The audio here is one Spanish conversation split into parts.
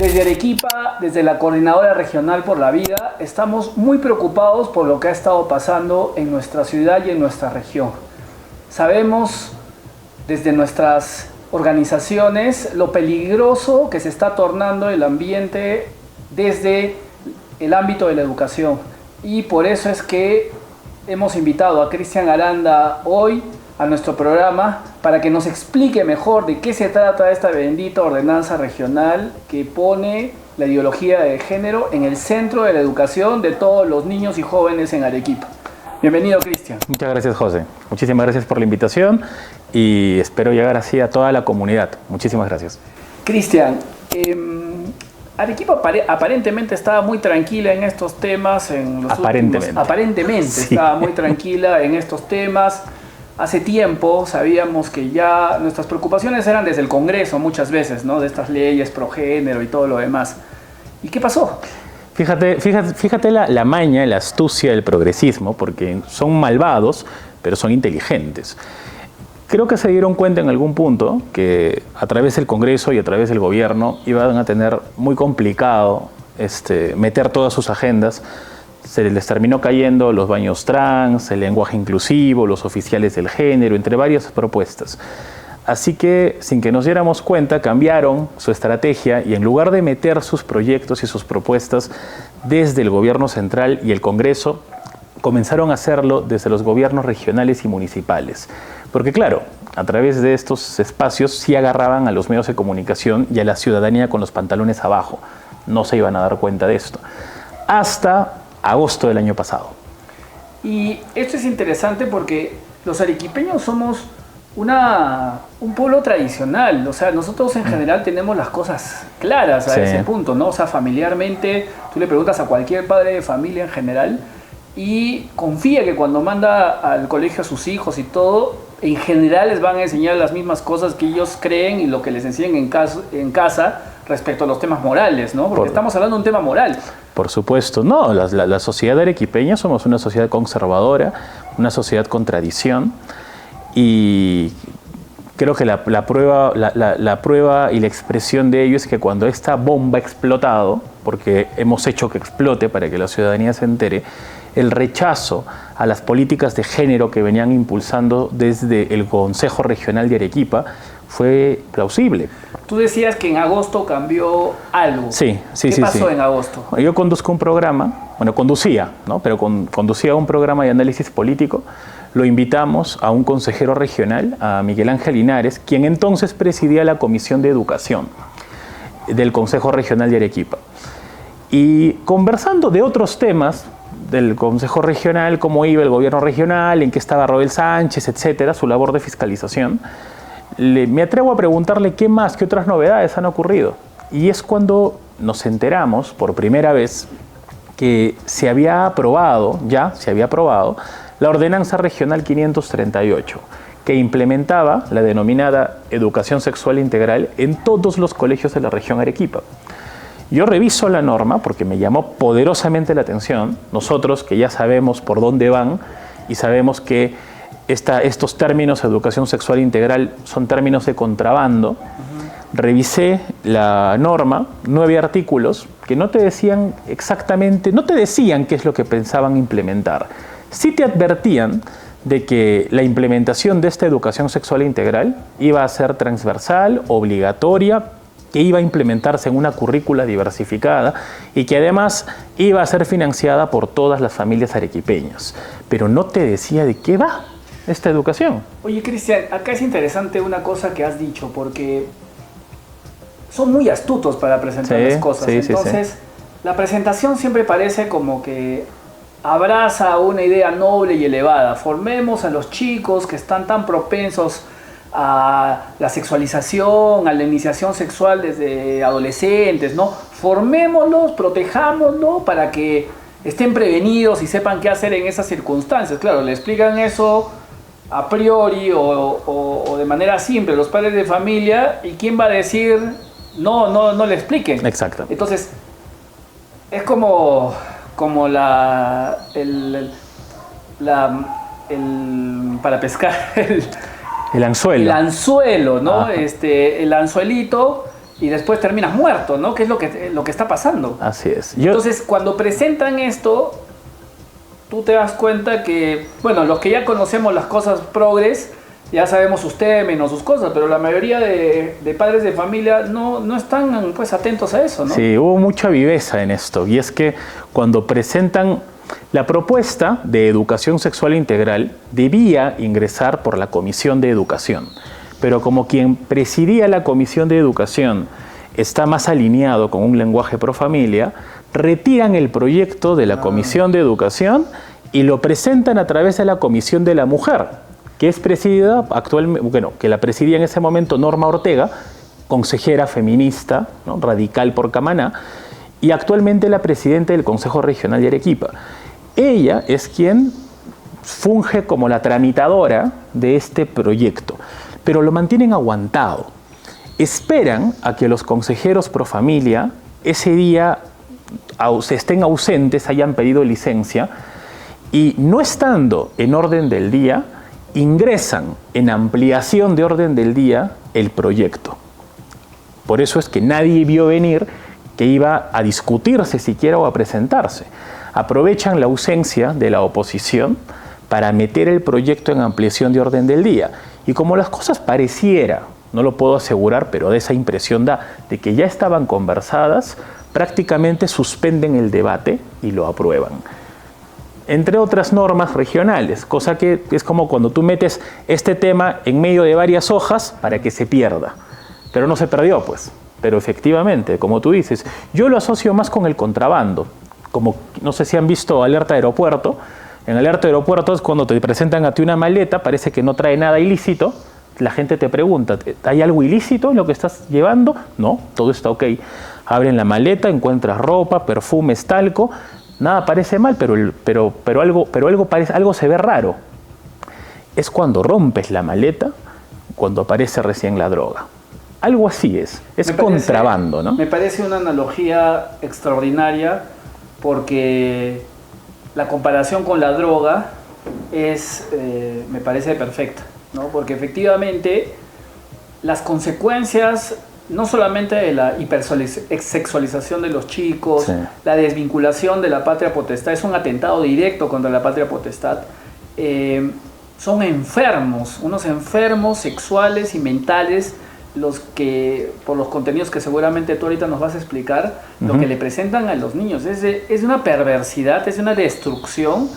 Desde Arequipa, desde la Coordinadora Regional por la Vida, estamos muy preocupados por lo que ha estado pasando en nuestra ciudad y en nuestra región. Sabemos desde nuestras organizaciones lo peligroso que se está tornando el ambiente desde el ámbito de la educación. Y por eso es que hemos invitado a Cristian Aranda hoy a nuestro programa para que nos explique mejor de qué se trata esta bendita ordenanza regional que pone la ideología de género en el centro de la educación de todos los niños y jóvenes en Arequipa. Bienvenido, Cristian. Muchas gracias, José. Muchísimas gracias por la invitación y espero llegar así a toda la comunidad. Muchísimas gracias. Cristian, Arequipa aparentemente estaba muy tranquila en estos temas. Aparentemente sí. Estaba muy tranquila en estos temas. Hace tiempo sabíamos que ya nuestras preocupaciones eran desde el Congreso muchas veces, ¿no? De estas leyes pro género y todo lo demás. ¿Y qué pasó? Fíjate la maña, la astucia del progresismo, porque son malvados, pero son inteligentes. Creo que se dieron cuenta en algún punto que a través del Congreso y a través del gobierno iban a tener muy complicado meter todas sus agendas. Se les terminó cayendo los baños trans, el lenguaje inclusivo, los oficiales del género, entre varias propuestas. Así que, sin que nos diéramos cuenta, cambiaron su estrategia y en lugar de meter sus proyectos y sus propuestas desde el gobierno central y el Congreso, comenzaron a hacerlo desde los gobiernos regionales y municipales. Porque claro, a través de estos espacios sí agarraban a los medios de comunicación y a la ciudadanía con los pantalones abajo. No se iban a dar cuenta de esto. Hasta agosto del año pasado. Y esto es interesante porque los arequipeños somos un pueblo tradicional. O sea, nosotros en general tenemos las cosas claras a ese punto, ¿no? O sea, familiarmente, tú le preguntas a cualquier padre de familia en general y confía que cuando manda al colegio a sus hijos y todo, en general les van a enseñar las mismas cosas que ellos creen y lo que les enseñan en casa respecto a los temas morales, ¿no? Porque estamos hablando de un tema moral. Por supuesto. No, la sociedad arequipeña somos una sociedad conservadora, una sociedad con tradición y creo que la prueba y la expresión de ello es que cuando esta bomba ha explotado, porque hemos hecho que explote para que la ciudadanía se entere, el rechazo a las políticas de género que venían impulsando desde el Consejo Regional de Arequipa fue plausible. Tú decías que en agosto cambió algo. Sí. ¿Qué pasó en agosto? Yo conduzco un programa, conducía, ¿no? Pero conducía un programa de análisis político. Lo invitamos a un consejero regional, a Miguel Ángel Linares, quien entonces presidía la Comisión de Educación del Consejo Regional de Arequipa. Y conversando de otros temas del Consejo Regional, cómo iba el gobierno regional, en qué estaba Roel Sánchez, etcétera, su labor de fiscalización, me atrevo a preguntarle qué otras novedades han ocurrido. Y es cuando nos enteramos por primera vez que se había aprobado la Ordenanza Regional 538, que implementaba la denominada educación sexual integral en todos los colegios de la región Arequipa. Yo reviso la norma porque me llamó poderosamente la atención. Nosotros que ya sabemos por dónde van y sabemos que estos términos de educación sexual integral son términos de contrabando, revisé la norma, 9 artículos que no te decían exactamente, no te decían qué es lo que pensaban implementar. Sí te advertían de que la implementación de esta educación sexual integral iba a ser transversal, obligatoria, que iba a implementarse en una currícula diversificada y que además iba a ser financiada por todas las familias arequipeñas. Pero no te decía de qué va esta educación. Oye, Cristian, acá es interesante una cosa que has dicho, porque son muy astutos para presentar las cosas. Entonces, la presentación siempre parece como que abraza una idea noble y elevada. Formemos a los chicos que están tan propensos a la sexualización, a la iniciación sexual desde adolescentes, ¿no? Formémoslos, protejámoslos para que estén prevenidos y sepan qué hacer en esas circunstancias. Claro, le explican eso a priori o de manera simple los padres de familia, y ¿quién va a decir no le expliquen? Exacto. Entonces, es como para pescar el anzuelo. El anzuelo, ¿no? El anzuelito y después terminas muerto, ¿no? Que es lo que está pasando. Así es. Entonces, cuando presentan esto, tú te das cuenta que, bueno, los que ya conocemos las cosas progres, ya sabemos sus términos, sus cosas, pero la mayoría de padres de familia no están pues atentos a eso, ¿no? Sí, hubo mucha viveza en esto, y es que cuando presentan la propuesta de educación sexual integral debía ingresar por la Comisión de Educación, pero como quien presidía la Comisión de Educación está más alineado con un lenguaje pro familia, retiran el proyecto de la Comisión de Educación y lo presentan a través de la Comisión de la Mujer, que es presidida actualmente, bueno, que la presidía en ese momento Norma Ortega, consejera feminista, ¿no?, radical por Camaná, y actualmente la presidenta del Consejo Regional de Arequipa. Ella es quien funge como la tramitadora de este proyecto, pero lo mantienen aguantado. Esperan a que los consejeros pro familia ese día estén ausentes, hayan pedido licencia, y no estando en orden del día, ingresan en ampliación de orden del día el proyecto. Por eso es que nadie vio venir que iba a discutirse siquiera o a presentarse. Aprovechan la ausencia de la oposición para meter el proyecto en ampliación de orden del día. Y como las cosas pareciera, no lo puedo asegurar, pero de esa impresión da, de que ya estaban conversadas, prácticamente suspenden el debate y lo aprueban. Entre otras normas regionales, cosa que es como cuando tú metes este tema en medio de varias hojas para que se pierda. Pero no se perdió, pues. Pero efectivamente, como tú dices, yo lo asocio más con el contrabando. Como, no sé si han visto Alerta Aeropuerto. En Alerta Aeropuerto es cuando te presentan a ti una maleta, parece que no trae nada ilícito. La gente te pregunta, ¿hay algo ilícito en lo que estás llevando? No, todo está ok. Abren la maleta, encuentras ropa, perfumes, talco. Nada parece mal, pero algo se ve raro. Es cuando rompes la maleta, cuando aparece recién la droga. Algo así es contrabando, ¿no? Me parece una analogía extraordinaria porque la comparación con la droga me parece perfecta, ¿no? Porque efectivamente las consecuencias no solamente de la hipersexualización de los chicos, sí, la desvinculación de la patria potestad, es un atentado directo contra la patria potestad, son enfermos, unos enfermos sexuales y mentales, los que, por los contenidos que seguramente tú ahorita nos vas a explicar, lo que le presentan a los niños. Es una perversidad, es una destrucción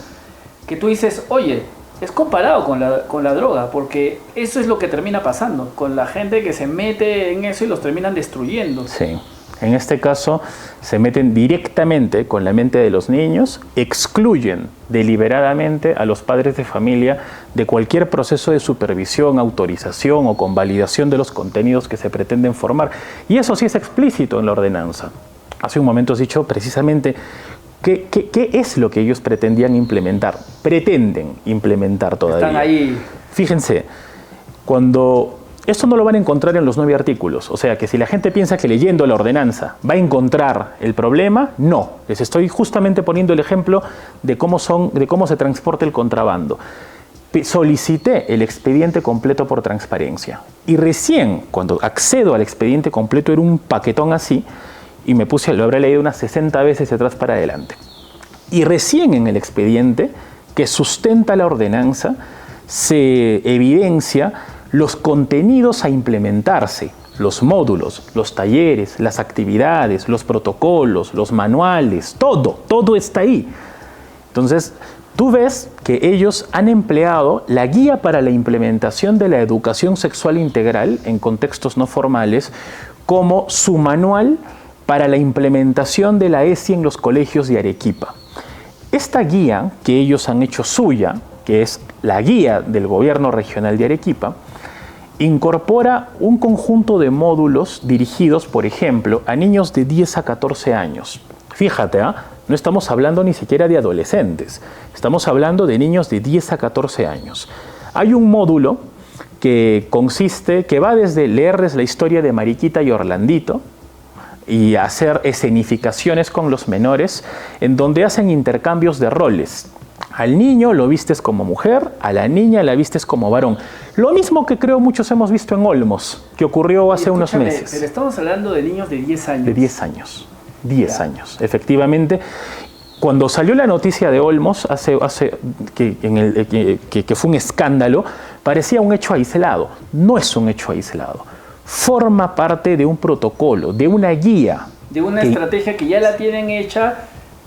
que tú dices, oye, es comparado con la droga, porque eso es lo que termina pasando, con la gente que se mete en eso y los terminan destruyendo. Sí, en este caso se meten directamente con la mente de los niños, excluyen deliberadamente a los padres de familia de cualquier proceso de supervisión, autorización o convalidación de los contenidos que se pretenden formar. Y eso sí es explícito en la ordenanza. Hace un momento has dicho precisamente ¿qué es lo que ellos pretendían implementar? Pretenden implementar todavía. Están ahí. Fíjense, cuando esto no lo van a encontrar en los 9 artículos, o sea que si la gente piensa que leyendo la ordenanza va a encontrar el problema, no. Les estoy justamente poniendo el ejemplo de cómo se transporta el contrabando. Solicité el expediente completo por transparencia y recién cuando accedo al expediente completo era un paquetón así, y me puse, lo habré leído unas 60 veces de atrás para adelante. Y recién en el expediente que sustenta la ordenanza se evidencia los contenidos a implementarse, los módulos, los talleres, las actividades, los protocolos, los manuales, todo está ahí. Entonces, tú ves que ellos han empleado la guía para la implementación de la educación sexual integral en contextos no formales como su manual para la implementación de la ESI en los colegios de Arequipa. Esta guía que ellos han hecho suya, que es la guía del gobierno regional de Arequipa, incorpora un conjunto de módulos dirigidos, por ejemplo, a niños de 10 a 14 años. Fíjate, no estamos hablando ni siquiera de adolescentes, estamos hablando de niños de 10 a 14 años. Hay un módulo que va desde leerles la historia de Mariquita y Orlandito, y hacer escenificaciones con los menores en donde hacen intercambios de roles. Al niño lo vistes como mujer, a la niña la vistes como varón. Lo mismo que creo muchos hemos visto en Olmos, que ocurrió hace unos meses. Pero estamos hablando de niños de 10 años. De 10 años. 10 años, efectivamente. Cuando salió la noticia de Olmos, que fue un escándalo, parecía un hecho aislado. No es un hecho aislado. Forma parte de un protocolo, de una guía. De una estrategia que ya la tienen hecha,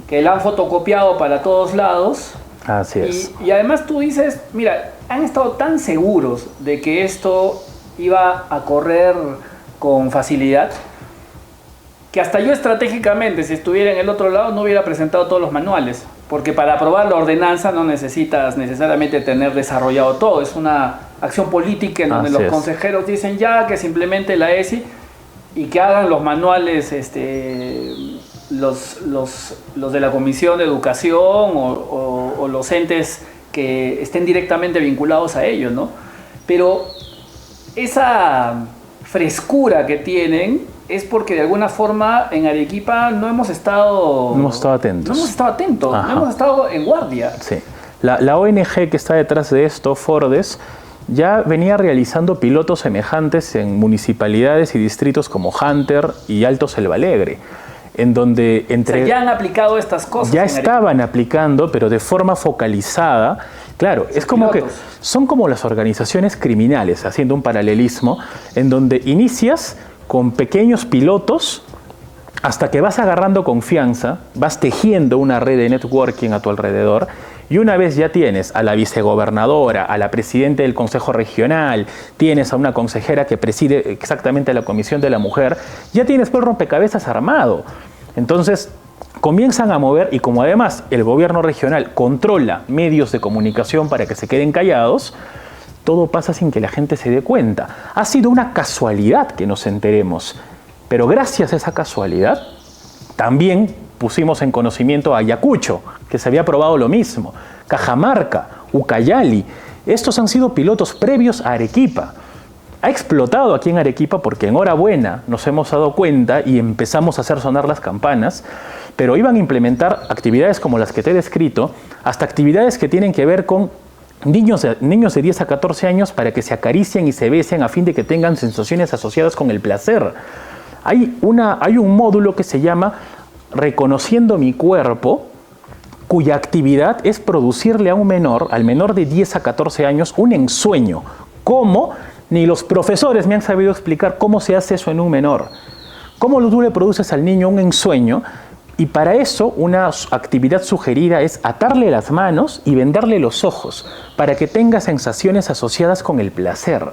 que la han fotocopiado para todos lados. Así es. Y además tú dices, mira, han estado tan seguros de que esto iba a correr con facilidad, que hasta yo estratégicamente, si estuviera en el otro lado, no hubiera presentado todos los manuales, porque para aprobar la ordenanza no necesitas necesariamente tener desarrollado todo, es una acción política en donde los consejeros dicen ya que se implemente la ESI y que hagan los manuales los de la Comisión de Educación o los entes que estén directamente vinculados a ellos, ¿no? Pero esa frescura que tienen es porque de alguna forma en Arequipa no hemos estado atentos. No hemos estado atentos, no hemos estado en guardia. Sí. La ONG que está detrás de esto, Fordes, ya venía realizando pilotos semejantes en municipalidades y distritos como Hunter y Alto Selva Alegre, en donde ya han aplicado estas cosas. Ya estaban aplicando, pero de forma focalizada. Claro, es como pilotos. Son como las organizaciones criminales, haciendo un paralelismo, en donde inicias con pequeños pilotos hasta que vas agarrando confianza, vas tejiendo una red de networking a tu alrededor, y una vez ya tienes a la vicegobernadora, a la presidenta del Consejo Regional, tienes a una consejera que preside exactamente la Comisión de la Mujer, ya tienes pues el rompecabezas armado. Entonces comienzan a mover, y como además el gobierno regional controla medios de comunicación para que se queden callados, todo pasa sin que la gente se dé cuenta. Ha sido una casualidad que nos enteremos, pero gracias a esa casualidad también pusimos en conocimiento a Ayacucho, que se había probado lo mismo, Cajamarca, Ucayali. Estos han sido pilotos previos a Arequipa. Ha explotado aquí en Arequipa porque enhorabuena nos hemos dado cuenta y empezamos a hacer sonar las campanas, pero iban a implementar actividades como las que te he descrito, hasta actividades que tienen que ver con niños de 10 a 14 años para que se acaricien y se besen a fin de que tengan sensaciones asociadas con el placer. Hay un módulo que se llama Reconociendo mi cuerpo, cuya actividad es producirle a un menor, al menor de 10 a 14 años, un ensueño. ¿Cómo? Ni los profesores me han sabido explicar cómo se hace eso en un menor. ¿Cómo tú le produces al niño un ensueño? Y para eso una actividad sugerida es atarle las manos y vendarle los ojos para que tenga sensaciones asociadas con el placer.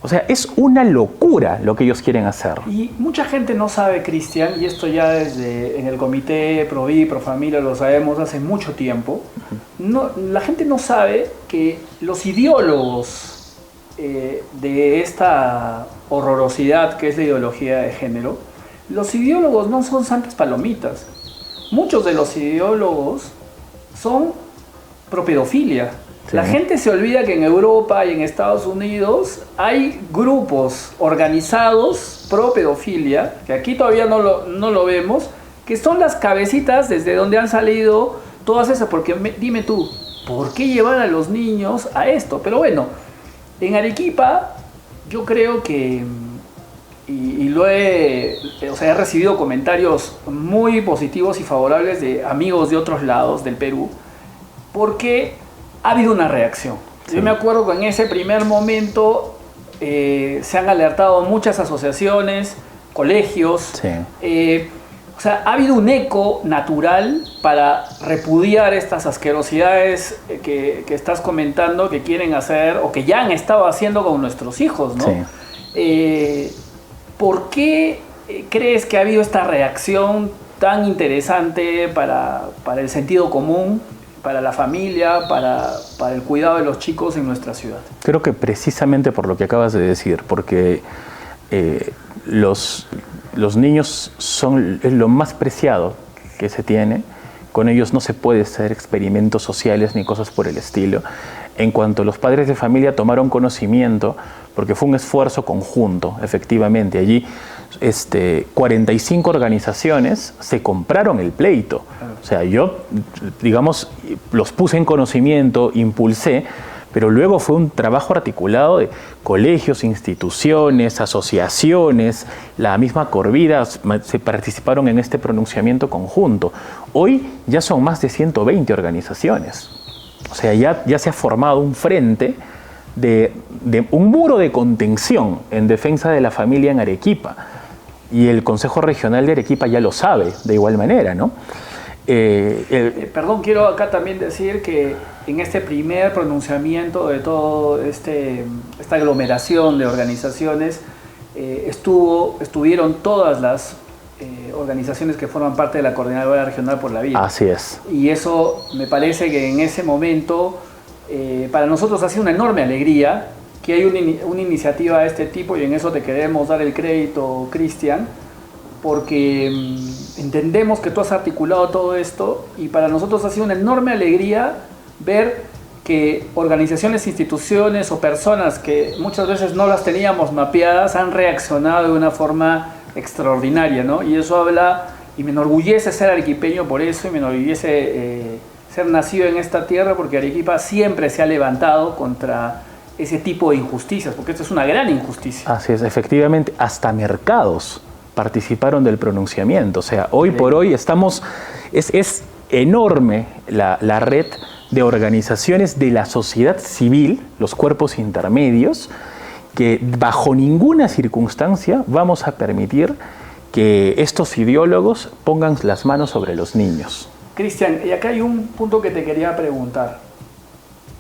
O sea, es una locura lo que ellos quieren hacer. Y mucha gente no sabe, Cristian, y esto ya desde en el comité Provi, Profamilia lo sabemos hace mucho tiempo, la gente no sabe que los ideólogos de esta horrorosidad que es la ideología de género, los ideólogos no son santas palomitas. Muchos de los ideólogos son propedofilia. Sí. La gente se olvida que en Europa y en Estados Unidos hay grupos organizados pro pedofilia, que aquí todavía no lo vemos, que son las cabecitas desde donde han salido todas esas, porque dime tú, ¿por qué llevar a los niños a esto? Pero bueno, en Arequipa yo creo que, he recibido comentarios muy positivos y favorables de amigos de otros lados del Perú, porque ha habido una reacción. Sí. Yo me acuerdo que en ese primer momento se han alertado muchas asociaciones, colegios. Sí. Ha habido un eco natural para repudiar estas asquerosidades que estás comentando, que quieren hacer o que ya han estado haciendo con nuestros hijos, ¿no? Sí. ¿Por qué crees que ha habido esta reacción tan interesante para el sentido común, para la familia, para el cuidado de los chicos en nuestra ciudad? Creo que precisamente por lo que acabas de decir, porque los niños es lo más preciado que se tiene. Con ellos no se puede hacer experimentos sociales ni cosas por el estilo. En cuanto los padres de familia tomaron conocimiento, porque fue un esfuerzo conjunto, efectivamente. Allí 45 organizaciones se compraron el pleito. O sea, yo, digamos, los puse en conocimiento, impulsé, pero luego fue un trabajo articulado de colegios, instituciones, asociaciones, la misma Corvida se participaron en este pronunciamiento conjunto. Hoy ya son más de 120 organizaciones. O sea, ya se ha formado un frente de un muro de contención en defensa de la familia en Arequipa. Y el Consejo Regional de Arequipa ya lo sabe de igual manera, ¿no? Perdón, quiero acá también decir que en este primer pronunciamiento de todo esta aglomeración de organizaciones estuvieron todas las organizaciones que forman parte de la Coordinadora Regional por la Vida. Así es. Y eso me parece que en ese momento para nosotros ha sido una enorme alegría que hay una iniciativa de este tipo, y en eso te queremos dar el crédito, Cristian, porque entendemos que tú has articulado todo esto, y para nosotros ha sido una enorme alegría ver que organizaciones, instituciones o personas que muchas veces no las teníamos mapeadas han reaccionado de una forma extraordinaria, ¿no? Y eso habla, y me enorgullece ser arequipeño por eso, y me enorgullece ser nacido en esta tierra, porque Arequipa siempre se ha levantado contra ese tipo de injusticias, porque esto es una gran injusticia. Así es, efectivamente, hasta mercados participaron del pronunciamiento. O sea, hoy por hoy estamos, es enorme la red de organizaciones de la sociedad civil, los cuerpos intermedios, que bajo ninguna circunstancia vamos a permitir que estos ideólogos pongan las manos sobre los niños. Cristian, y acá hay un punto que te quería preguntar.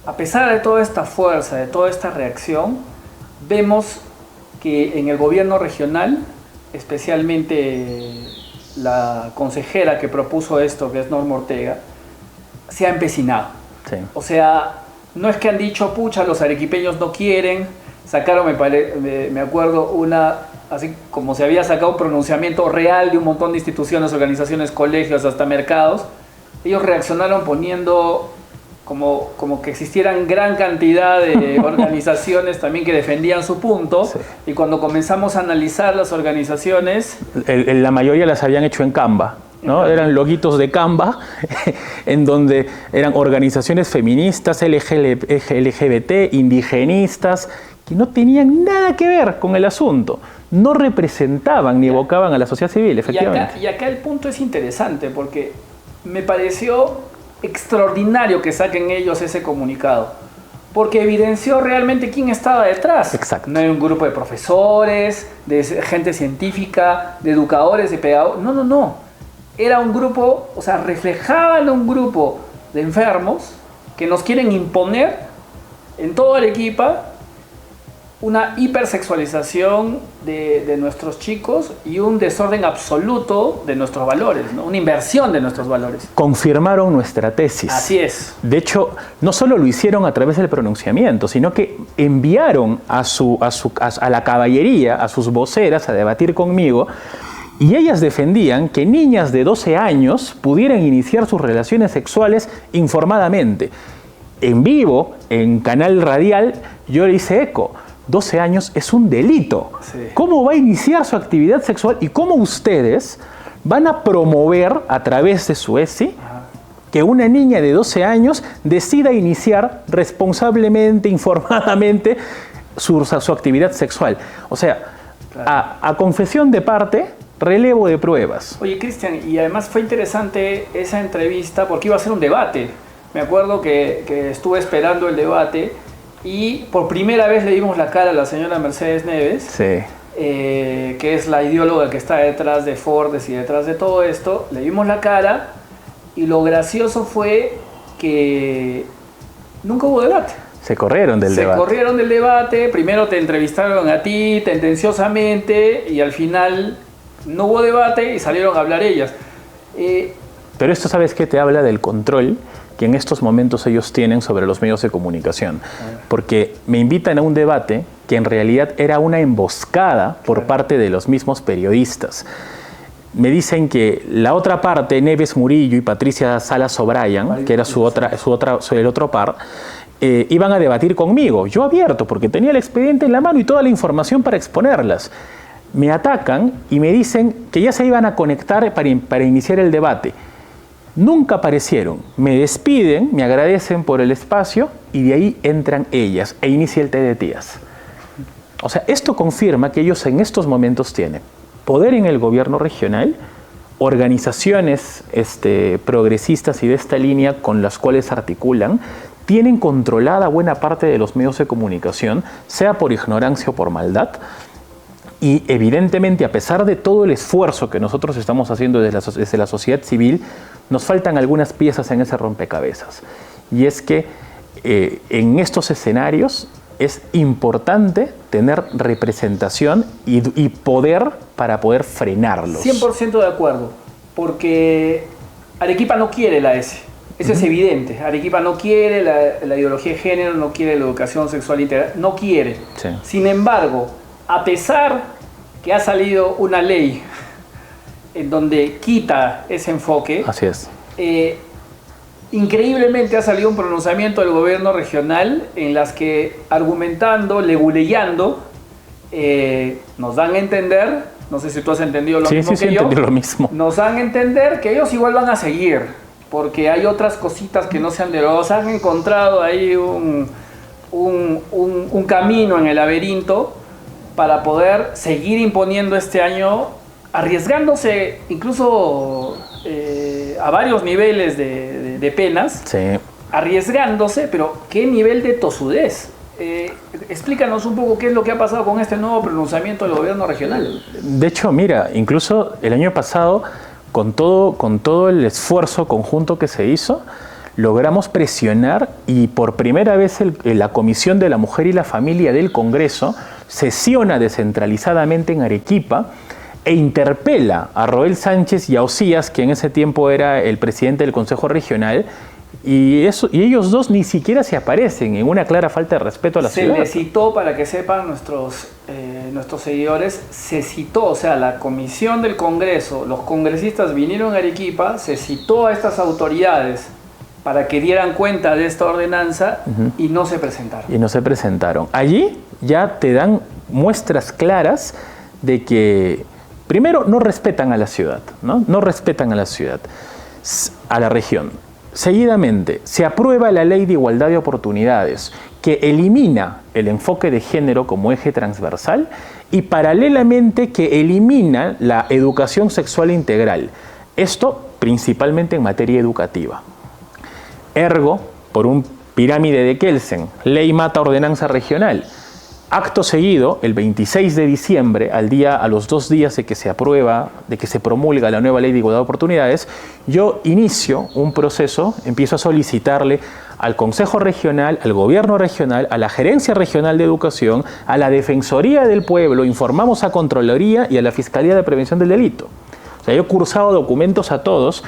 A pesar de toda esta fuerza, de toda esta reacción, vemos que en el gobierno regional, especialmente la consejera que propuso esto, que es Norma Ortega, se ha empecinado. Sí. O sea, no es que han dicho, pucha, los arequipeños no quieren, sacaron, me acuerdo, así como se había sacado un pronunciamiento real de un montón de instituciones, organizaciones, colegios, hasta mercados. Ellos reaccionaron poniendo como que existieran gran cantidad de organizaciones también que defendían su punto, sí. Y cuando comenzamos a analizar las organizaciones... La mayoría las habían hecho en Canva, ¿no? Eran loguitos de Canva, en donde eran organizaciones feministas, LGBT, indigenistas, que no tenían nada que ver con el asunto, no representaban ni evocaban a la sociedad civil, efectivamente. Y acá el punto es interesante, porque me pareció extraordinario que saquen ellos ese comunicado, porque evidenció realmente quién estaba detrás. Exacto. No era un grupo de profesores, de gente científica, de educadores, de pedagogos, no. Era un grupo, o sea, reflejaban un grupo de enfermos que nos quieren imponer en toda Arequipa una hipersexualización de nuestros chicos y un desorden absoluto de nuestros valores, ¿no? Una inversión de nuestros valores. Confirmaron nuestra tesis. Así es. De hecho, no solo lo hicieron a través del pronunciamiento, sino que enviaron a la caballería, a sus voceras, a debatir conmigo, y ellas defendían que niñas de 12 años pudieran iniciar sus relaciones sexuales informadamente. En vivo, en canal radial, yo le hice eco. 12 años es un delito. Sí. ¿Cómo va a iniciar su actividad sexual y cómo ustedes van a promover a través de su ESI que una niña de 12 años decida iniciar responsablemente, informadamente su actividad sexual? O sea, claro. a confesión de parte, relevo de pruebas. Oye, Cristian, y además fue interesante esa entrevista porque iba a ser un debate. Me acuerdo que estuve esperando el debate y por primera vez le dimos la cara a la señora Mercedes Neves, sí. Que es la ideóloga que está detrás de Fordes y detrás de todo esto. Le dimos la cara y lo gracioso fue que nunca hubo debate. Se corrieron del debate. Se corrieron del debate. Primero te entrevistaron a ti tendenciosamente y al final no hubo debate y salieron a hablar ellas. Pero esto, ¿sabes qué? Te habla del control que en estos momentos ellos tienen sobre los medios de comunicación. Porque me invitan a un debate que en realidad era una emboscada por parte de los mismos periodistas. Me dicen que la otra parte, Neves Murillo y Patricia Salas O'Brien, que era el otro par, iban a debatir conmigo. Yo abierto, porque tenía el expediente en la mano y toda la información para exponerlas. Me atacan y me dicen que ya se iban a conectar para iniciar el debate. Nunca aparecieron. Me despiden, me agradecen por el espacio y de ahí entran ellas e inicia el té de tías. O sea, esto confirma que ellos en estos momentos tienen poder en el gobierno regional, organizaciones progresistas y de esta línea con las cuales articulan, tienen controlada buena parte de los medios de comunicación, sea por ignorancia o por maldad, y evidentemente, a pesar de todo el esfuerzo que nosotros estamos haciendo desde la sociedad civil, nos faltan algunas piezas en ese rompecabezas. Y es que en estos escenarios es importante tener representación y poder para poder frenarlos. 100% de acuerdo, porque Arequipa no quiere la S. Eso es evidente. Arequipa no quiere la ideología de género, no quiere la educación sexual integral, no quiere. Sí. Sin embargo, a pesar que ha salido una ley en donde quita ese enfoque, así es. Increíblemente ha salido un pronunciamiento del gobierno regional en las que, argumentando, leguleyando, nos dan a entender, no sé si tú has entendido lo mismo que yo, entendí lo mismo. Nos dan a entender que ellos igual van a seguir, porque hay otras cositas que no se han derogado. Se han encontrado ahí un camino en el laberinto para poder seguir imponiendo este año, arriesgándose incluso a varios niveles de penas, sí, arriesgándose, pero ¿qué nivel de tosudez? Explícanos un poco qué es lo que ha pasado con este nuevo pronunciamiento del gobierno regional. De hecho, mira, incluso el año pasado, con todo el esfuerzo conjunto que se hizo, logramos presionar y por primera vez la Comisión de la Mujer y la Familia del Congreso sesiona descentralizadamente en Arequipa e interpela a Roel Sánchez y a Osías, que en ese tiempo era el presidente del Consejo Regional, y ellos dos ni siquiera se aparecen, en una clara falta de respeto a la ciudad. Se le citó, para que sepan nuestros seguidores, se citó, o sea, la comisión del Congreso, los congresistas vinieron a Arequipa, se citó a estas autoridades para que dieran cuenta de esta ordenanza y no se presentaron. Y no se presentaron. Allí ya te dan muestras claras de que, primero, no respetan a la ciudad, no respetan a la ciudad, a la región. Seguidamente, se aprueba la Ley de Igualdad de Oportunidades, que elimina el enfoque de género como eje transversal y paralelamente que elimina la educación sexual integral. Esto principalmente en materia educativa. Ergo, por un pirámide de Kelsen, ley mata ordenanza regional. Acto seguido, el 26 de diciembre, a los 2 días de que se aprueba, de que se promulga la nueva Ley de Igualdad de Oportunidades, yo inicio un proceso, empiezo a solicitarle al Consejo Regional, al Gobierno Regional, a la Gerencia Regional de Educación, a la Defensoría del Pueblo, informamos a Contraloría y a la Fiscalía de Prevención del Delito. O sea, yo he cursado documentos a todos,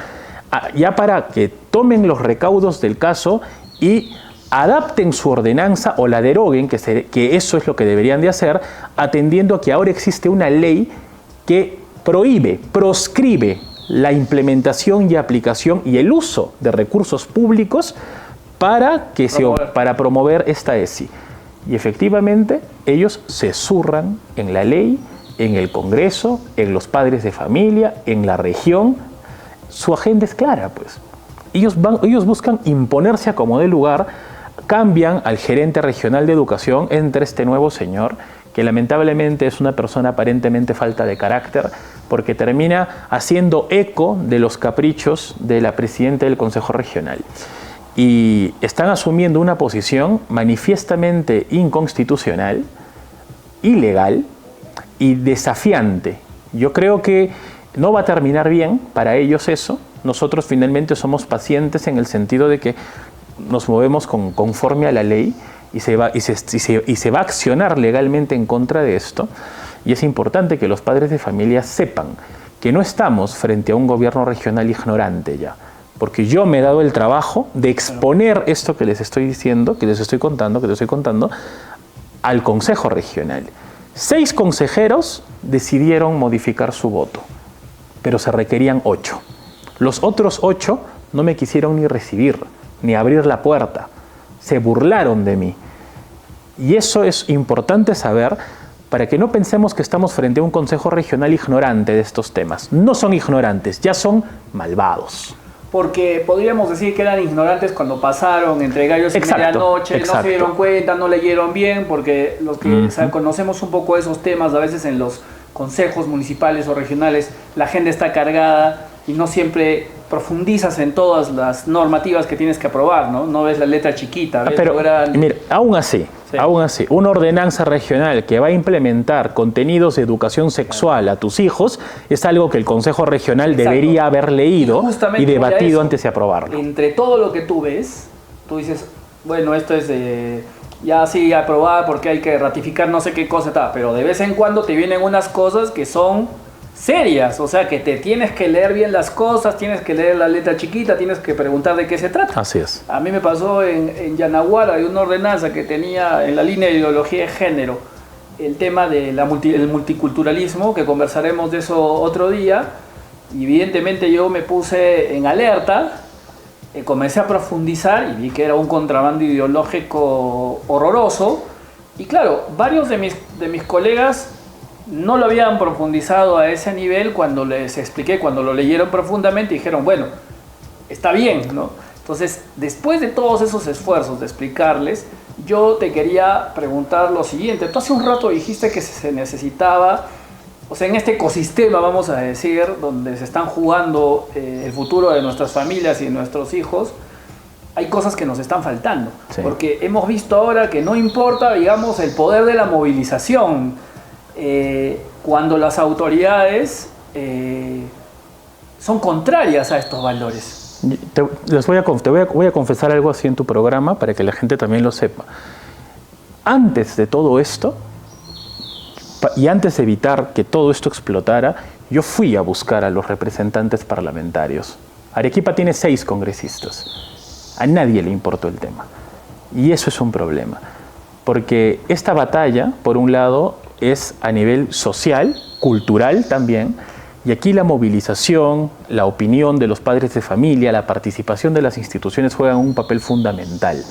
ya para que tomen los recaudos del caso y adapten su ordenanza o la deroguen, que eso es lo que deberían de hacer, atendiendo a que ahora existe una ley que proscribe la implementación y el uso de recursos públicos para promover esta ESI. Y efectivamente ellos se zurran en la ley, en el Congreso, en los padres de familia, en la región. Su agenda es clara, pues. Ellos buscan imponerse a como dé lugar. Cambian al gerente regional de educación, entre este nuevo señor, que lamentablemente es una persona aparentemente falta de carácter, porque termina haciendo eco de los caprichos de la presidenta del Consejo Regional. Y están asumiendo una posición manifiestamente inconstitucional, ilegal y desafiante. Yo creo que no va a terminar bien para ellos eso. Nosotros finalmente somos pacientes en el sentido de que nos movemos conforme a la ley y se va a accionar legalmente en contra de esto. Y es importante que los padres de familia sepan que no estamos frente a un gobierno regional ignorante ya, porque yo me he dado el trabajo de exponer esto que les estoy diciendo, que les estoy contando, al Consejo Regional. 6 consejeros decidieron modificar su voto, pero se requerían 8. Los otros 8 no me quisieron ni recibir, ni abrir la puerta. se burlaron de mí. Y eso es importante saber para que no pensemos que estamos frente a un consejo regional ignorante de estos temas. No son ignorantes, ya son malvados. Porque podríamos decir que eran ignorantes cuando pasaron entre gallos y medianoche, no se dieron cuenta, no leyeron bien, porque los que conocemos un poco esos temas, a veces en los consejos municipales o regionales, la agenda está cargada y no siempre profundizas en todas las normativas que tienes que aprobar, ¿no? No ves la letra chiquita, ves pero, lo grande. Mira, aún así, una ordenanza regional que va a implementar contenidos de educación sexual a tus hijos es algo que el Consejo Regional debería haber leído y debatido antes de aprobarlo. Entre todo lo que tú ves, tú dices, bueno, esto es ya sí aprobar porque hay que ratificar no sé qué cosa está, pero de vez en cuando te vienen unas cosas que son serias, o sea que te tienes que leer bien las cosas, tienes que leer la letra chiquita, tienes que preguntar de qué se trata. Así es. A mí me pasó en Yanaguara, hay una ordenanza que tenía en la línea de ideología de género el tema del multiculturalismo, que conversaremos de eso otro día, y evidentemente yo me puse en alerta, comencé a profundizar y vi que era un contrabando ideológico horroroso, y claro, varios de mis colegas no lo habían profundizado a ese nivel. Cuando les expliqué, cuando lo leyeron profundamente, dijeron, bueno, está bien, ¿no? Entonces, después de todos esos esfuerzos de explicarles, yo te quería preguntar lo siguiente. Tú hace un rato dijiste que se necesitaba, o sea, en este ecosistema, vamos a decir, donde se están jugando el futuro de nuestras familias y de nuestros hijos, hay cosas que nos están faltando. Sí. Porque hemos visto ahora que no importa, digamos, el poder de la movilización, cuando las autoridades son contrarias a estos valores. Te voy a confesar algo así en tu programa para que la gente también lo sepa. Antes de todo esto, y antes de evitar que todo esto explotara, yo fui a buscar a los representantes parlamentarios. Arequipa tiene 6 congresistas. A nadie le importó el tema. Y eso es un problema. Porque esta batalla, por un lado, es a nivel social, cultural también, y aquí la movilización, la opinión de los padres de familia, la participación de las instituciones juegan un papel fundamental.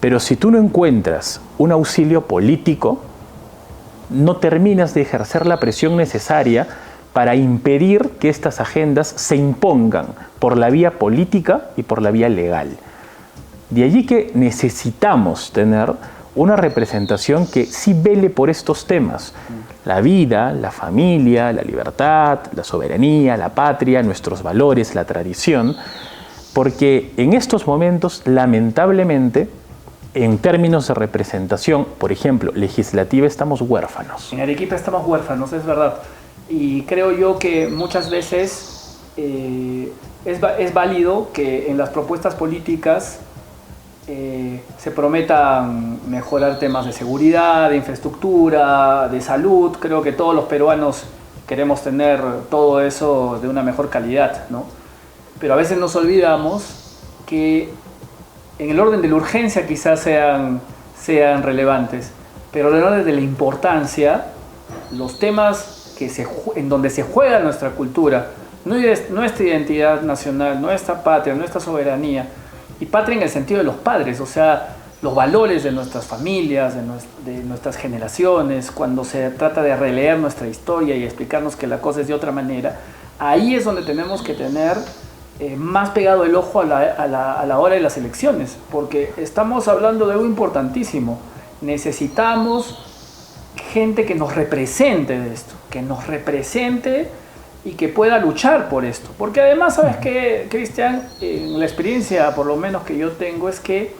Pero si tú no encuentras un auxilio político, no terminas de ejercer la presión necesaria para impedir que estas agendas se impongan por la vía política y por la vía legal. De allí que necesitamos tener una representación que sí vele por estos temas. La vida, la familia, la libertad, la soberanía, la patria, nuestros valores, la tradición, porque en estos momentos, lamentablemente, en términos de representación, por ejemplo, legislativa, estamos huérfanos. En Arequipa estamos huérfanos, es verdad. Y creo yo que muchas veces es válido que en las propuestas políticas se prometan mejorar temas de seguridad, de infraestructura, de salud. Creo que todos los peruanos queremos tener todo eso de una mejor calidad, ¿no? Pero a veces nos olvidamos que en el orden de la urgencia quizás sean relevantes, pero en el orden de la importancia, los temas en donde se juega nuestra cultura, nuestra identidad nacional, nuestra patria, nuestra soberanía, y patria en el sentido de los padres, o sea, los valores de nuestras familias, de nuestras generaciones, cuando se trata de releer nuestra historia y explicarnos que la cosa es de otra manera, ahí es donde tenemos que tener más pegado el ojo a la hora de las elecciones, porque estamos hablando de algo importantísimo. Necesitamos gente que nos represente de esto, que nos represente y que pueda luchar por esto. Porque además, ¿sabes qué, Cristian? La experiencia, por lo menos que yo tengo, es que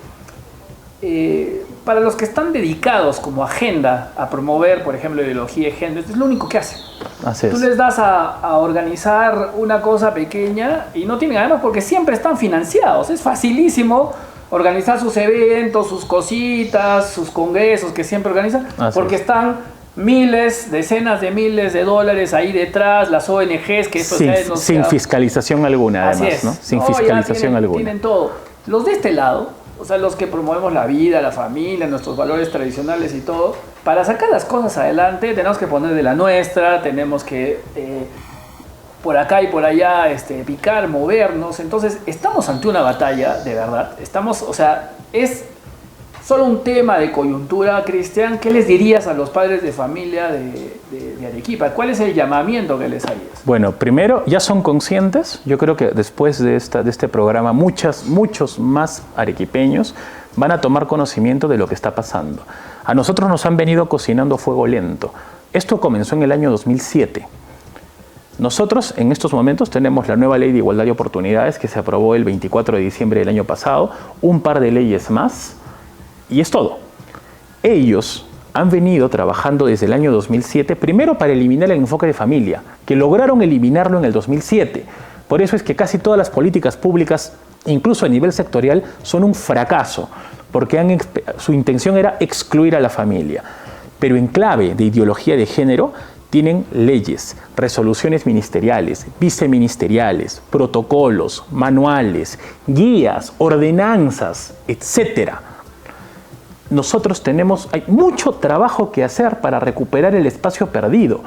para los que están dedicados como agenda a promover, por ejemplo, ideología de género, esto es lo único que hacen. Así es. Tú les das a organizar una cosa pequeña y no tienen además, porque siempre están financiados. Es facilísimo organizar sus eventos, sus cositas, sus congresos que siempre organizan, porque están miles, decenas de miles de dólares ahí detrás, las ONGs que eso sin fiscalización alguna, además, ¿no? Sin fiscalización alguna. Tienen todo. Los de este lado, o sea, los que promovemos la vida, la familia, nuestros valores tradicionales y todo, para sacar las cosas adelante tenemos que poner de la nuestra, tenemos que por acá y por allá picar, movernos. Entonces, estamos ante una batalla, de verdad. Estamos, o sea, es solo un tema de coyuntura, Cristian, ¿qué les dirías a los padres de familia de Arequipa? ¿Cuál es el llamamiento que les harías? Bueno, primero, ya son conscientes. Yo creo que después de este programa, muchos más arequipeños van a tomar conocimiento de lo que está pasando. A nosotros nos han venido cocinando a fuego lento. Esto comenzó en el año 2007. Nosotros en estos momentos tenemos la nueva ley de igualdad de oportunidades que se aprobó el 24 de diciembre del año pasado, un par de leyes más, y es todo. Ellos han venido trabajando desde el año 2007, primero para eliminar el enfoque de familia, que lograron eliminarlo en el 2007. Por eso es que casi todas las políticas públicas, incluso a nivel sectorial, son un fracaso, porque su intención era excluir a la familia. Pero en clave de ideología de género, tienen leyes, resoluciones ministeriales, viceministeriales, protocolos, manuales, guías, ordenanzas, etc. Nosotros hay mucho trabajo que hacer para recuperar el espacio perdido,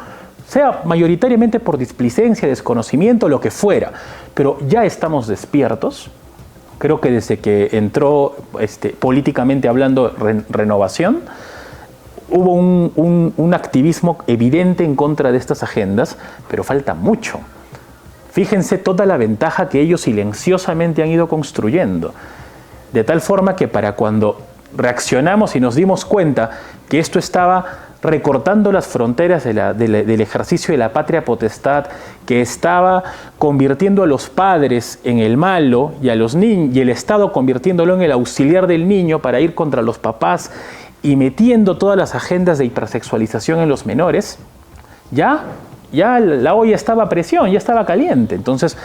sea mayoritariamente por displicencia, desconocimiento, lo que fuera, pero ya estamos despiertos. Creo que desde que entró políticamente hablando Renovación, hubo un activismo evidente en contra de estas agendas, pero falta mucho. Fíjense toda la ventaja que ellos silenciosamente han ido construyendo, de tal forma que para cuando reaccionamos y nos dimos cuenta que esto estaba recortando las fronteras del ejercicio de la patria potestad, que estaba convirtiendo a los padres en el malo y a los niños, y el Estado convirtiéndolo en el auxiliar del niño para ir contra los papás y metiendo todas las agendas de hipersexualización en los menores, ya la olla estaba a presión, ya estaba caliente. Entonces,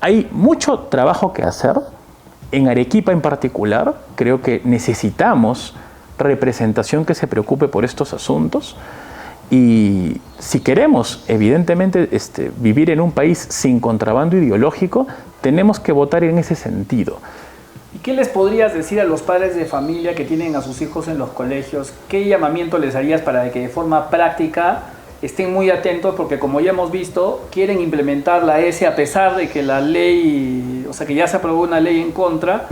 hay mucho trabajo que hacer. En Arequipa en particular, creo que necesitamos representación que se preocupe por estos asuntos. Y si queremos, evidentemente, vivir en un país sin contrabando ideológico, tenemos que votar en ese sentido. ¿Y qué les podrías decir a los padres de familia que tienen a sus hijos en los colegios? ¿Qué llamamiento les harías para que de forma práctica estén muy atentos? Porque como ya hemos visto, quieren implementar la ESI a pesar de que la ley, o sea que ya se aprobó una ley en contra,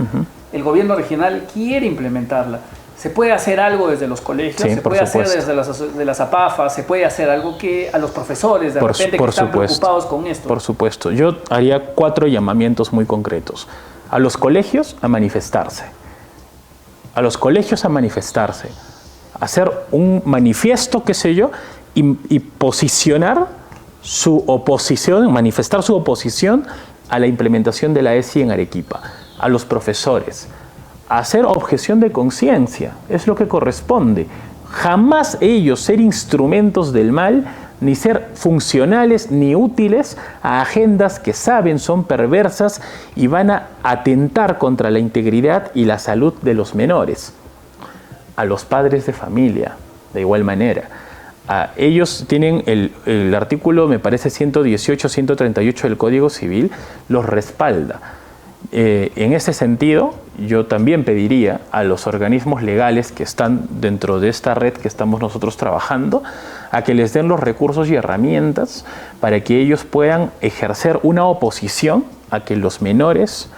el gobierno regional quiere implementarla. ¿Se puede hacer algo desde los colegios? Sí, ¿Se puede hacer desde las APAFAS? ¿Se puede hacer algo que a los profesores de repente que están preocupados con esto? Por supuesto. Yo haría 4 llamamientos muy concretos. A los colegios a manifestarse. A los colegios a manifestarse. Hacer un manifiesto, qué sé yo, y posicionar su oposición, manifestar su oposición a la implementación de la ESI en Arequipa. A los profesores. Hacer objeción de conciencia, es lo que corresponde. Jamás ellos ser instrumentos del mal, ni ser funcionales ni útiles a agendas que saben son perversas y van a atentar contra la integridad y la salud de los menores. A los padres de familia, de igual manera. Ellos tienen el artículo, me parece 118, 138 del Código Civil, los respalda. En ese sentido, yo también pediría a los organismos legales que están dentro de esta red que estamos nosotros trabajando, a que les den los recursos y herramientas para que ellos puedan ejercer una oposición a que los menores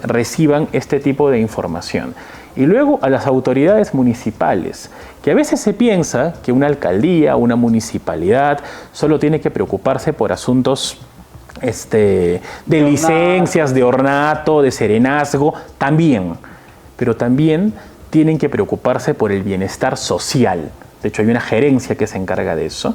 reciban este tipo de información. Y luego a las autoridades municipales, que a veces se piensa que una alcaldía, una municipalidad, solo tiene que preocuparse por asuntos de licencias, de ornato, de serenazgo, también. Pero también tienen que preocuparse por el bienestar social. De hecho, hay una gerencia que se encarga de eso.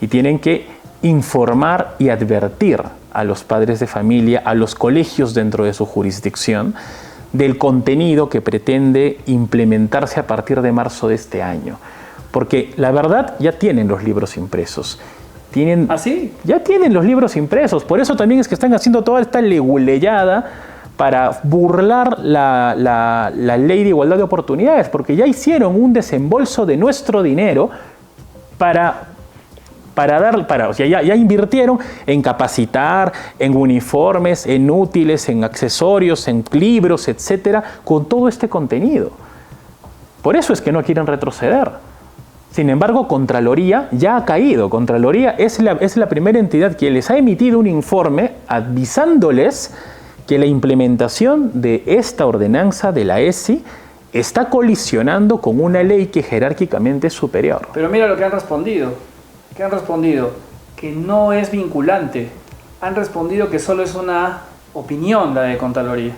Y tienen que informar y advertir a los padres de familia, a los colegios dentro de su jurisdicción, del contenido que pretende implementarse a partir de marzo de este año. Porque la verdad, ya tienen los libros impresos. ¿Ah, sí? Ya tienen los libros impresos, por eso también es que están haciendo toda esta leguleyada para burlar la ley de igualdad de oportunidades, porque ya hicieron un desembolso de nuestro dinero ya invirtieron en capacitar, en uniformes, en útiles, en accesorios, en libros, etcétera, con todo este contenido. Por eso es que no quieren retroceder. Sin embargo, Contraloría ya ha caído. Contraloría es la primera entidad que les ha emitido un informe avisándoles que la implementación de esta ordenanza de la ESI está colisionando con una ley que jerárquicamente es superior. Pero mira lo que han respondido. ¿Qué han respondido? Que no es vinculante. Han respondido que solo es una opinión la de Contraloría.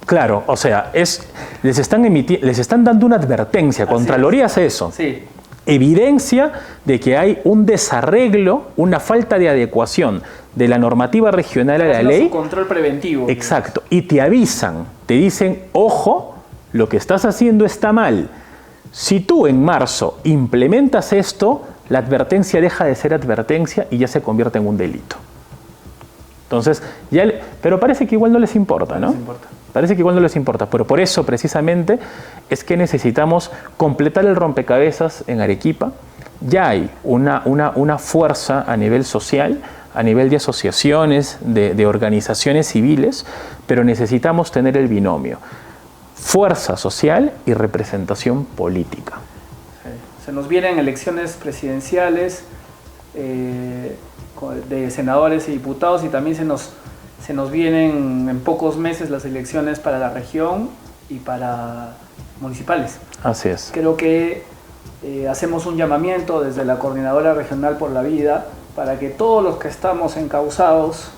Claro, o sea, les están dando una advertencia. Contraloría hace eso. Sí. Evidencia de que hay un desarreglo, una falta de adecuación de la normativa regional a la ley. Su control preventivo. Exacto. Y te avisan, te dicen, ojo, lo que estás haciendo está mal. Si tú en marzo implementas esto, la advertencia deja de ser advertencia y ya se convierte en un delito. Entonces, pero parece que igual no les importa, ¿no? Parece que igual no les importa, pero por eso precisamente es que necesitamos completar el rompecabezas en Arequipa. Ya hay una fuerza a nivel social, a nivel de asociaciones, de organizaciones civiles, pero necesitamos tener el binomio: fuerza social y representación política. Se nos vienen elecciones presidenciales de senadores y diputados, y también se nos vienen en pocos meses las elecciones para la región y para municipales. Así es. Creo que hacemos un llamamiento desde la Coordinadora Regional por la Vida para que todos los que estamos encausados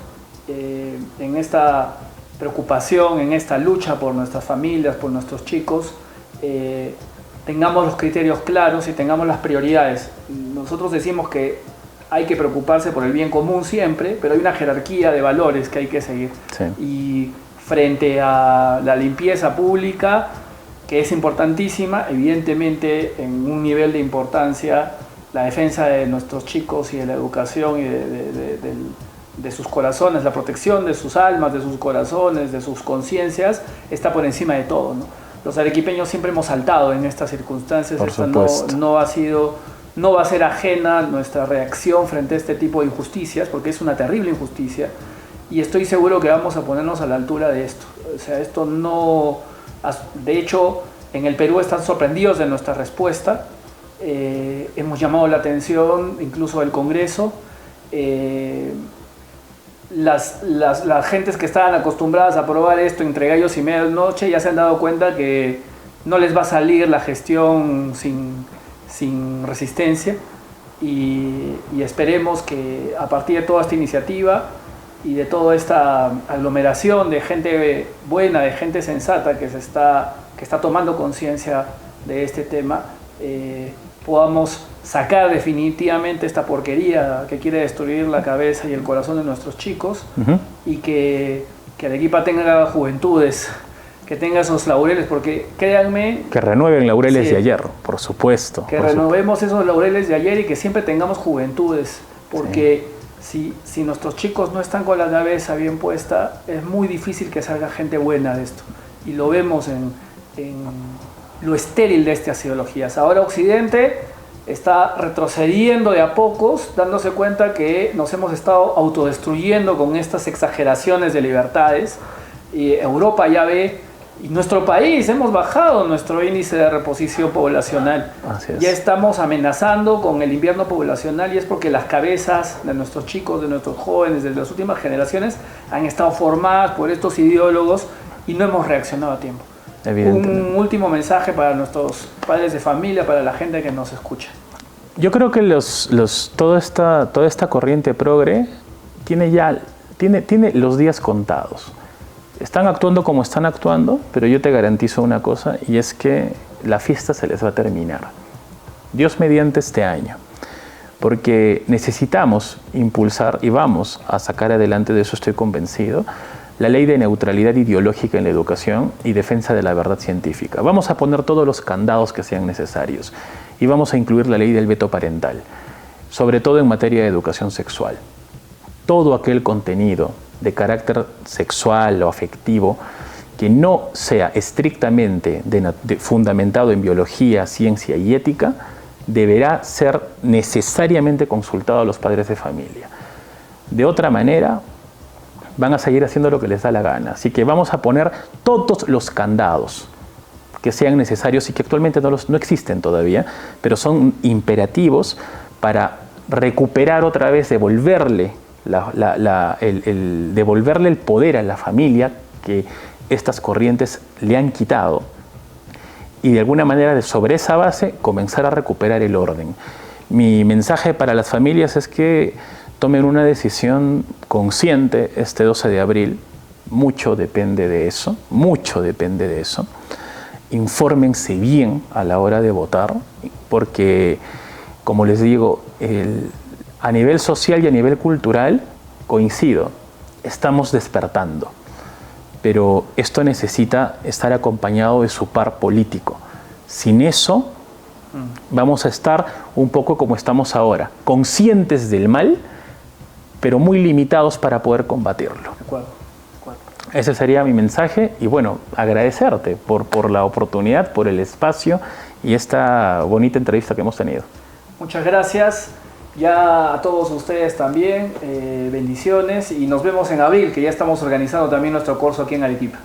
en esta preocupación, en esta lucha por nuestras familias, por nuestros chicos, tengamos los criterios claros y tengamos las prioridades. Nosotros decimos que hay que preocuparse por el bien común siempre, pero hay una jerarquía de valores que hay que seguir. Sí. Y frente a la limpieza pública, que es importantísima, evidentemente en un nivel de importancia, la defensa de nuestros chicos y de la educación y de sus corazones, la protección de sus almas, de sus corazones, de sus conciencias, está por encima de todo, ¿no? Los arequipeños siempre hemos saltado en estas circunstancias. Por supuesto. No va a ser ajena nuestra reacción frente a este tipo de injusticias, porque es una terrible injusticia, y estoy seguro que vamos a ponernos a la altura de esto. O sea, esto no... De hecho, en el Perú están sorprendidos de nuestra respuesta. Hemos llamado la atención incluso del Congreso. Las gentes que estaban acostumbradas a probar esto entre gallos y medianoche ya se han dado cuenta que no les va a salir la gestión sin resistencia, y esperemos que a partir de toda esta iniciativa y de toda esta aglomeración de gente buena, de gente sensata que está tomando conciencia de este tema, podamos sacar definitivamente esta porquería que quiere destruir la cabeza y el corazón de nuestros chicos, y que Arequipa tenga juventudes, que tenga esos laureles, porque créanme... Que renueven laureles de ayer, por supuesto. Que renovemos esos laureles de ayer y que siempre tengamos juventudes, porque si nuestros chicos no están con la cabeza bien puesta, es muy difícil que salga gente buena de esto. Y lo vemos en lo estéril de estas ideologías. Ahora Occidente está retrocediendo de a pocos, dándose cuenta que nos hemos estado autodestruyendo con estas exageraciones de libertades. Y Europa ya ve, y nuestro país, hemos bajado nuestro índice de reposición poblacional. Ya estamos amenazando con el invierno poblacional, y es porque las cabezas de nuestros chicos, de nuestros jóvenes, de las últimas generaciones, han estado formadas por estos ideólogos y no hemos reaccionado a tiempo. Un último mensaje para nuestros padres de familia, para la gente que nos escucha. Yo creo que toda esta corriente progre tiene los días contados. Están actuando como están actuando, pero yo te garantizo una cosa, y es que la fiesta se les va a terminar. Dios mediante este año. Porque necesitamos impulsar, y vamos a sacar adelante, de eso estoy convencido, la ley de neutralidad ideológica en la educación y defensa de la verdad científica. Vamos a poner todos los candados que sean necesarios, y vamos a incluir la ley del veto parental, sobre todo en materia de educación sexual. Todo aquel contenido de carácter sexual o afectivo que no sea estrictamente fundamentado en biología, ciencia y ética, deberá ser necesariamente consultado a los padres de familia. De otra manera, van a seguir haciendo lo que les da la gana. Así que vamos a poner todos los candados que sean necesarios y que actualmente no existen todavía, pero son imperativos para recuperar otra vez, devolverle el poder a la familia que estas corrientes le han quitado y de alguna manera sobre esa base comenzar a recuperar el orden. Mi mensaje para las familias es que tomen una decisión consciente este 12 de abril. Mucho depende de eso, mucho depende de eso. Infórmense bien a la hora de votar, porque, como les digo, a nivel social y a nivel cultural, coincido, estamos despertando. Pero esto necesita estar acompañado de su par político. Sin eso, vamos a estar un poco como estamos ahora, conscientes del mal, pero muy limitados para poder combatirlo. De acuerdo. Ese sería mi mensaje y bueno, agradecerte por la oportunidad, por el espacio y esta bonita entrevista que hemos tenido. Muchas gracias. Ya a todos ustedes también, bendiciones y nos vemos en abril, que ya estamos organizando también nuestro curso aquí en Arequipa.